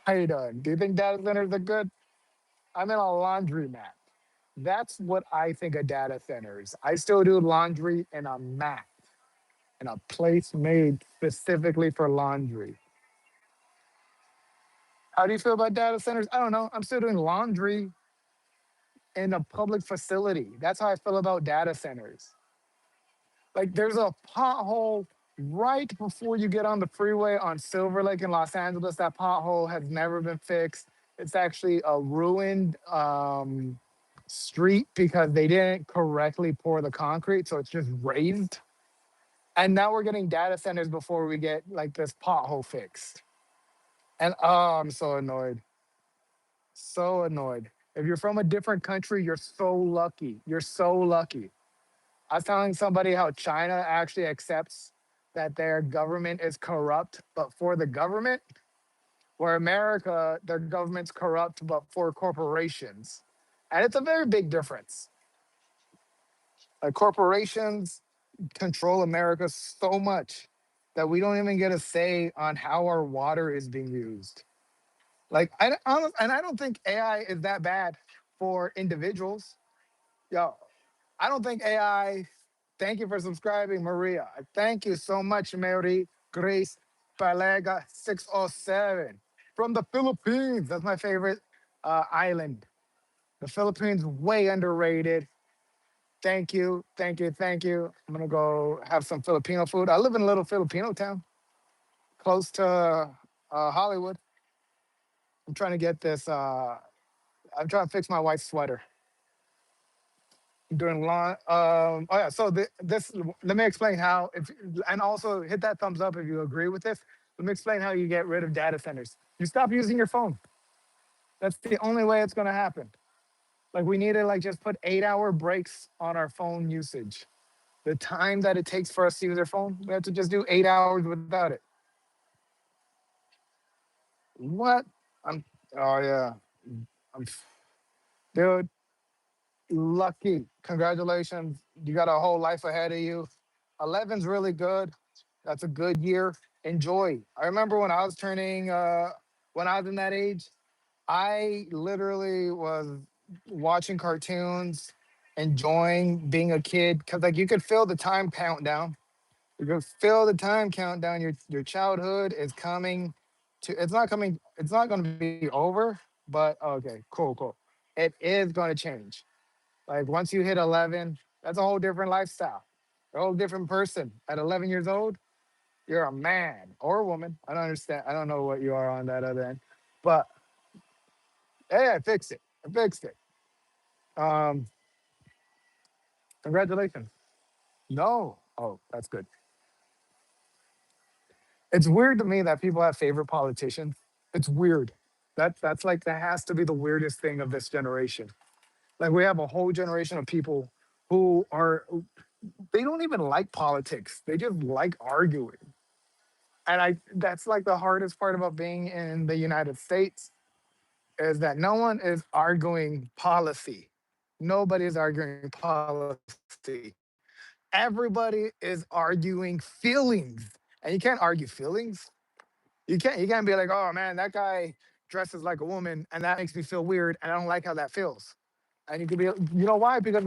How you doing? Do you think data centers are good? I'm in a laundromat. That's what I think of data centers. I still do laundry in a mat, in a place made specifically for laundry. How do you feel about data centers? I don't know. I'm still doing laundry in a public facility. That's how I feel about data centers. Like there's a pothole right before you get on the freeway on Silver Lake in Los Angeles. That pothole has never been fixed. It's actually a ruined street because they didn't correctly pour the concrete, so it's just raised. And now we're getting data centers before we get like this pothole fixed. And oh, I'm so annoyed. So annoyed. If you're from a different country, you're so lucky. You're so lucky. I was telling somebody how China actually accepts that their government is corrupt, but for the government, where America, their government's corrupt, but for corporations. And it's a very big difference. Like corporations control America so much that we don't even get a say on how our water is being used. Like, and I don't think AI is that bad for individuals. Yo, I don't think AI. Thank you for subscribing, Maria. Thank you so much, Mary Grace Palega 607 from the Philippines. That's my favorite island. The Philippines way underrated. Thank you, thank you, thank you. I'm gonna go have some Filipino food. I live in a little Filipino town close to Hollywood. I'm trying to get this. I'm trying to fix my wife's sweater. Doing lawn. Oh yeah. So this. Let me explain how. If and also hit that thumbs up if you agree with this. Let me explain how you get rid of data centers. You stop using your phone. That's the only way it's going to happen. Like we need to like just put 8-hour breaks on our phone usage. The time that it takes for us to use our phone, we have to just do 8 hours without it. What? I'm. Oh yeah. I'm. Dude, lucky. Congratulations. You got a whole life ahead of you. 11's really good. That's a good year. Enjoy. I remember when I was in that age, I literally was watching cartoons, enjoying being a kid because like you could feel the time countdown. You could feel the time countdown. Your childhood is coming to. It's not coming. It's not going to be over. But okay, cool. It is going to change. Like once you hit 11, that's a whole different lifestyle. A whole different person. At 11 years old, you're a man or a woman. I don't understand. I don't know what you are on that other end. But hey, I fixed it. I fixed it. Um, Congratulations. No. Oh, that's good. It's weird to me that people have favorite politicians. It's weird. That's like that has to be the weirdest thing of this generation. Like we have a whole generation of people who are they don't even like politics. They just like arguing. And I that's like the hardest part about being in the United States is that no one is arguing policy. Nobody is arguing policy. Everybody is arguing feelings. And you can't argue feelings. You can't be like, oh man, that guy dresses like a woman and that makes me feel weird and I don't like how that feels. And you could be, you know why? Because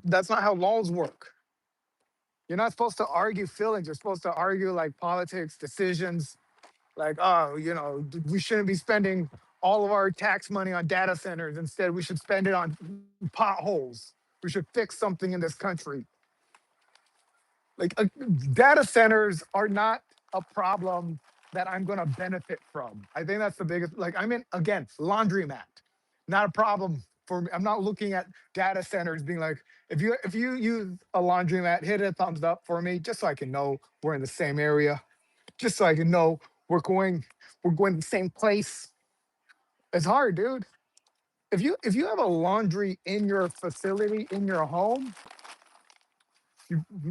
that's not how laws work. You're not supposed to argue feelings. You're supposed to argue like politics, decisions, like, oh, we shouldn't be spending all of our tax money on data centers. Instead, we should spend it on potholes. We should fix something in this country. Like, data centers are not a problem that I'm going to benefit from. I think that's the biggest. Like, I'm in again laundromat, not a problem for me. I'm not looking at data centers being like, if you use a laundromat, hit a thumbs up for me, just so I can know we're in the same area, just so I can know we're going we're going to the same place. It's hard, dude. If you have a laundry in your facility in your home,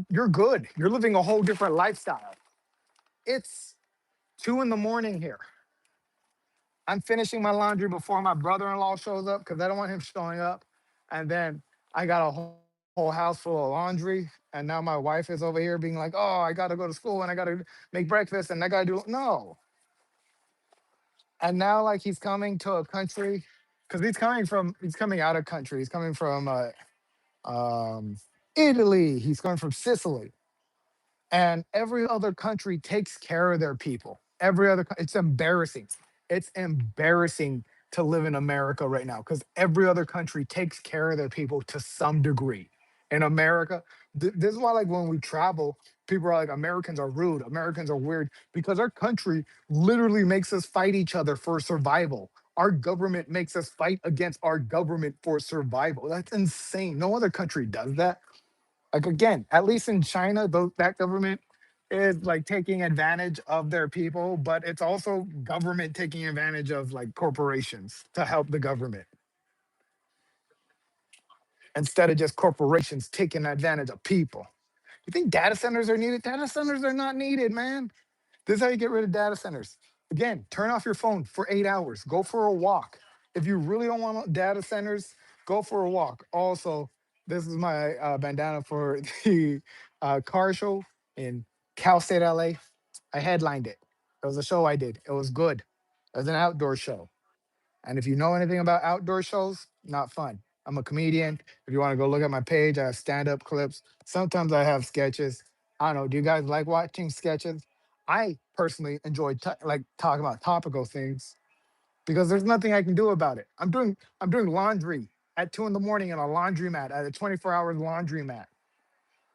you're good. You're living a whole different lifestyle. It's 2 in the morning here. I'm finishing my laundry before my brother-in-law shows up because I don't want him showing up. And then I got a whole house full of laundry. And now my wife is over here being like, oh, I got to go to school and I got to make breakfast and I got to do. No, And now like he's coming to a country because he's coming out of country. He's coming from um, Italy. He's coming from Sicily, and every other country takes care of their people. It's embarrassing. It's embarrassing to live in America right now because every other country takes care of their people to some degree. In America, this is why, like, when we travel, people are like, Americans are rude, Americans are weird, because our country literally makes us fight each other for survival. Our government makes us fight against our government for survival. That's insane. No other country does that. Like, again, at least in China, that government is like taking advantage of their people, but it's also government taking advantage of like corporations to help the government instead of just corporations taking advantage of people. You think data centers are needed? Data centers are not needed, man. This is how you get rid of data centers. Again, turn off your phone for 8 hours. Go for a walk. If you really don't want data centers, go for a walk. Also, this is my bandana for the car show in Cal State, LA. I headlined it. It was a show I did. It was good. It was an outdoor show. And if you know anything about outdoor shows, not fun. I'm a comedian. If you want to go look at my page, I have stand-up clips. Sometimes I have sketches. I don't know. Do you guys like watching sketches? I personally enjoy like talking about topical things because there's nothing I can do about it. I'm doing laundry at 2 in the morning in a laundromat at a 24 hour laundromat.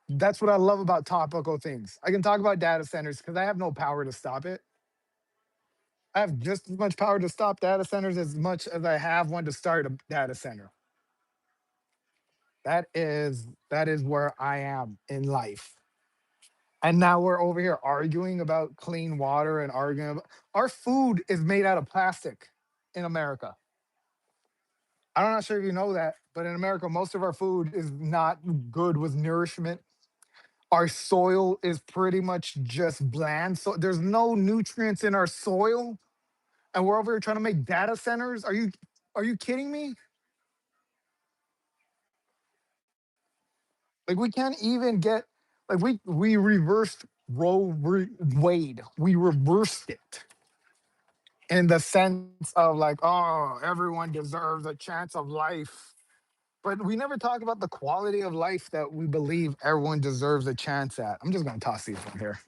That's what I love about topical things. I can talk about data centers because I have no power to stop it. I have just as much power to stop data centers as much as I have one to start a data center. That is where I am in life. And now we're over here arguing about clean water and arguing about our food is made out of plastic in America. I'm not sure if you know that, but in America, most of our food is not good with nourishment. Our soil is pretty much just bland. So there's no nutrients in our soil. And we're over here trying to make data centers. Are you kidding me? Like we can't even get like we reversed Wade. We reversed it in the sense of like, oh, everyone deserves a chance of life. But we never talk about the quality of life that we believe everyone deserves a chance at. I'm just gonna toss these in here.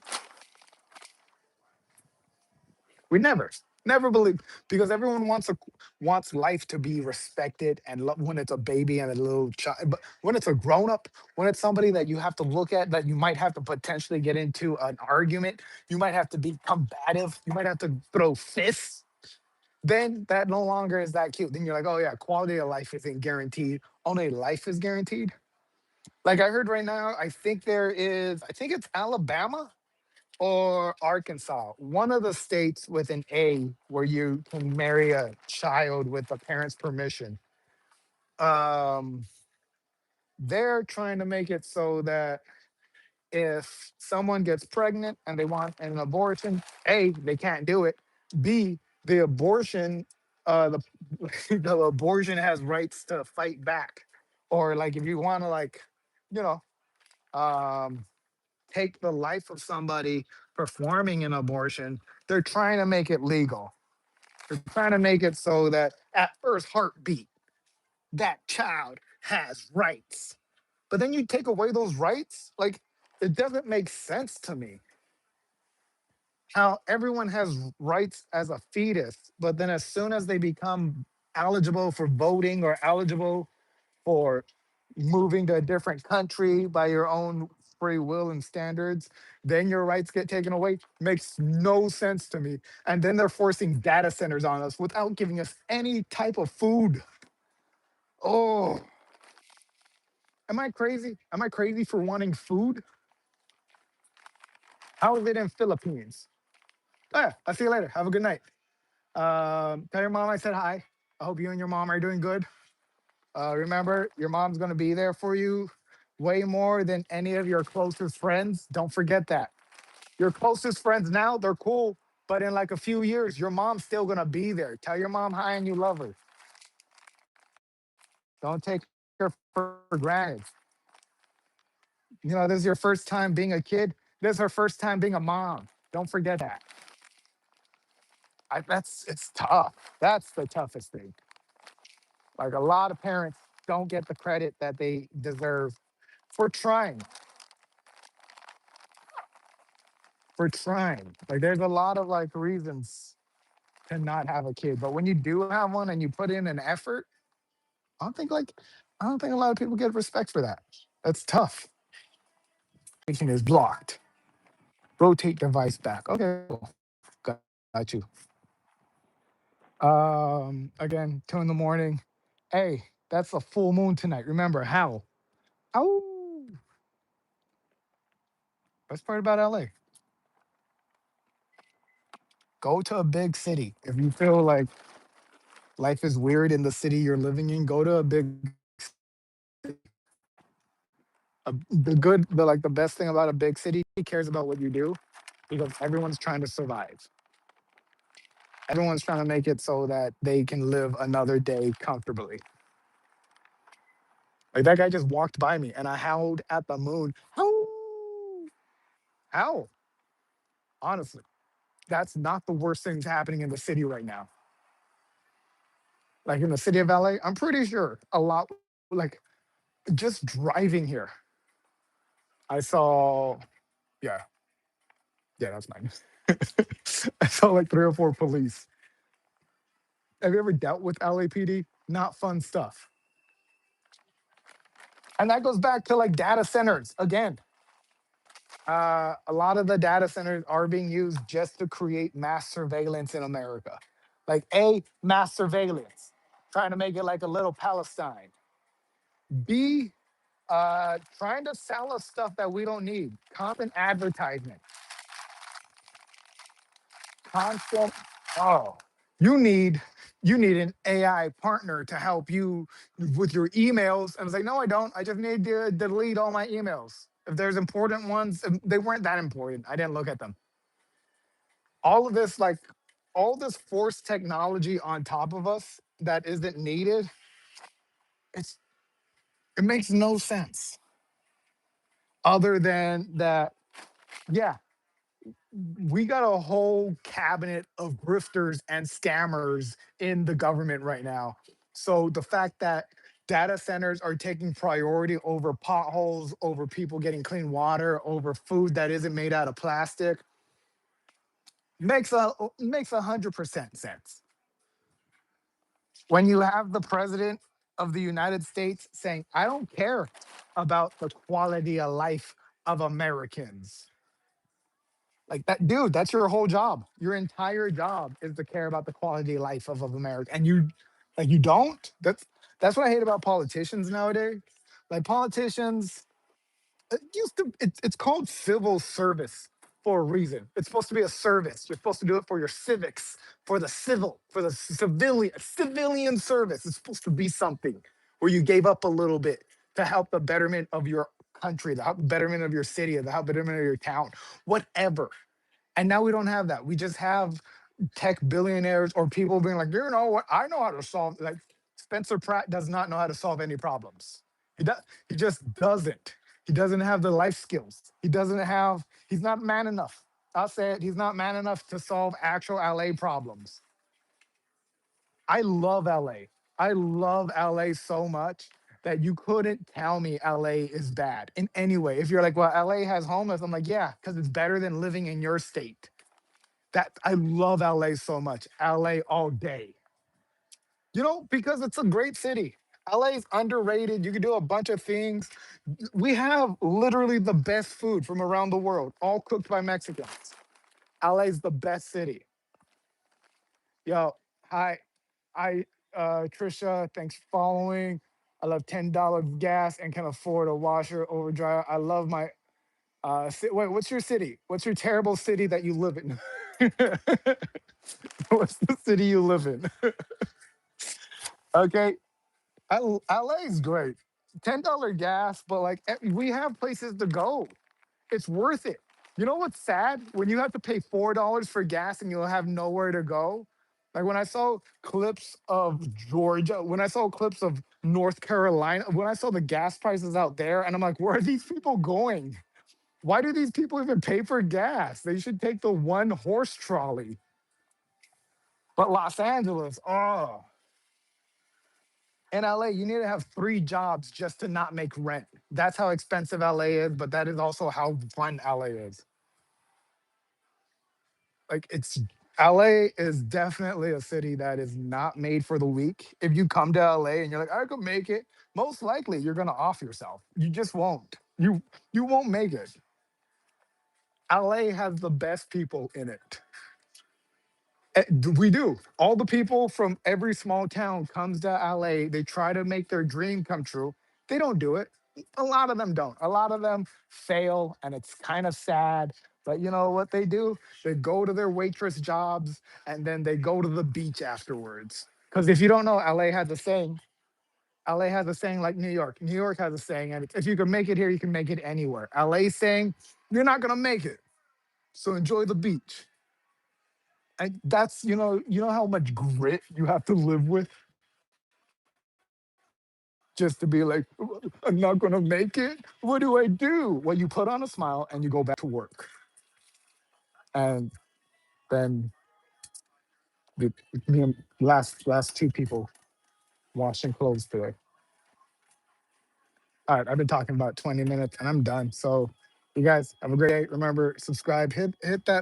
We never believe because everyone wants life to be respected and when it's a baby and a little child, but when it's a grown up, when it's somebody that you have to look at, that you might have to potentially get into an argument, you might have to be combative, you might have to throw fists. Then that no longer is that cute. Then you're like, oh yeah, quality of life isn't guaranteed. Only life is guaranteed. Like I heard right now, I think it's Alabama or Arkansas, one of the states with an A where you can marry a child with the parents' permission. Um, they're trying to make it so that if someone gets pregnant and they want an abortion, A, they can't do it. B, the abortion, the the abortion has rights to fight back, or like if you want to you know, um, take the life of somebody performing an abortion, they're trying to make it legal. They're trying to make it so that at first heartbeat, that child has rights. But then you take away those rights, like it doesn't make sense to me how everyone has rights as a fetus, but then as soon as they become eligible for voting or eligible for moving to a different country by your own free will and standards, then your rights get taken away. Makes no sense to me. And then they're forcing data centers on us without giving us any type of food. Oh, am I crazy? Am I crazy for wanting food? How is it in Philippines? Oh, yeah, I'll see you later. Have a good night. Tell your mom I said hi. I hope you and your mom are doing good. Remember, your mom's going to be there for you way more than any of your closest friends. Don't forget that. Your closest friends now, they're cool, but in like a few years, your mom's still going to be there. Tell your mom hi and you love her. Don't take her for granted. This is your first time being a kid. This is her first time being a mom. Don't forget that. That's it's tough. That's the toughest thing. Like a lot of parents don't get the credit that they deserve for trying, for trying. Like there's a lot of like reasons to not have a kid, but when you do have one and you put in an effort, I don't think like I don't think a lot of people get respect for that. That's tough. Patient is blocked. Rotate device back. Okay, cool. Got you. Again, 2 in the morning. Hey, that's a full moon tonight. Remember how? Oh, best part about LA. Go to a big city. If you feel like life is weird in the city you're living in, go to a big. The best thing about a big city, he cares about what you do because everyone's trying to survive. Everyone's trying to make it so that they can live another day comfortably. Like that guy just walked by me and I howled at the moon. How? How? Honestly, that's not the worst things happening in the city right now. Like in the city of LA, I'm pretty sure a lot, like just driving here, I saw, yeah, yeah, that's mine. I saw like three or four police. Have you ever dealt with LAPD? Not fun stuff. And that goes back to like data centers again. A lot of the data centers are being used just to create mass surveillance in America. Like A, mass surveillance, trying to make it like a little Palestine. B, trying to sell us stuff that we don't need. Constant advertisement, constant. Oh, you need you need an AI partner to help you with your emails. And it's like, no, I don't. I just need to delete all my emails. If there's important ones, they weren't that important. I didn't look at them. All of this, like all this forced technology on top of us that isn't needed, it's it makes no sense. Other than that, yeah, we got a whole cabinet of grifters and scammers in the government right now. So the fact that data centers are taking priority over potholes, over people getting clean water, over food that isn't made out of plastic makes 100% sense. When you have the president of the United States saying, "I don't care about the quality of life of Americans." Like that, dude, that's your whole job. Your entire job is to care about the quality of life of America. And you like you don't? That's what I hate about politicians nowadays. Like politicians, it's called civil service for a reason. It's supposed to be a service. You're supposed to do it for your civics, for the civil, for the civilian service. It's supposed to be something where you gave up a little bit to help the betterment of your country, the betterment of your city, the betterment of your town, whatever. And now we don't have that. We just have tech billionaires or people being like, you know what? I know how to solve. Like Spencer Pratt does not know how to solve any problems. He does. He just doesn't. He doesn't have the life skills. He doesn't have. He's not man enough. I'll say it. He's not man enough to solve actual LA problems. I love LA. I love LA so much that you couldn't tell me LA is bad in any way. If you're like, well, LA has homeless, I'm like, yeah, because it's better than living in your state. That I love LA so much. LA all day. Because it's a great city. LA is underrated. You can do a bunch of things. We have literally the best food from around the world, all cooked by Mexicans. LA is the best city. Yo, hi, I Trisha, thanks for following. I love $10 gas and can afford a washer over dryer. I love my wait, what's your city? What's your terrible city that you live in? What's the city you live in? Okay. LA is great. $10 gas, but like we have places to go. It's worth it. You know what's sad? When you have to pay $4 for gas and you'll have nowhere to go. Like when I saw clips of Georgia, when I saw clips of North Carolina, when I saw the gas prices out there, and I'm like, where are these people going? Why do these people even pay for gas? They should take the one horse trolley. But Los Angeles, oh, in LA, you need to have 3 jobs just to not make rent. That's how expensive LA is, but that is also how fun LA is. Like it's LA is definitely a city that is not made for the weak. If you come to LA and you're like, I could make it, most likely you're gonna off yourself. You just won't. You won't make it. LA has the best people in it. We do. All the people from every small town comes to LA. They try to make their dream come true. They don't do it. A lot of them don't. A lot of them fail, and it's kind of sad. But you know what they do? They go to their waitress jobs, and then they go to the beach afterwards. Because if you don't know, LA has a saying. LA has a saying like New York. New York has a saying, and if you can make it here, you can make it anywhere. LA saying, you're not gonna make it, so enjoy the beach. And that's you know how much grit you have to live with just to be like, I'm not gonna make it. What do I do? Well, you put on a smile and you go back to work. And then the me and last 2 people washing clothes today. All right, I've been talking about 20 minutes and I'm done. So you guys have a great day. Remember, subscribe, hit that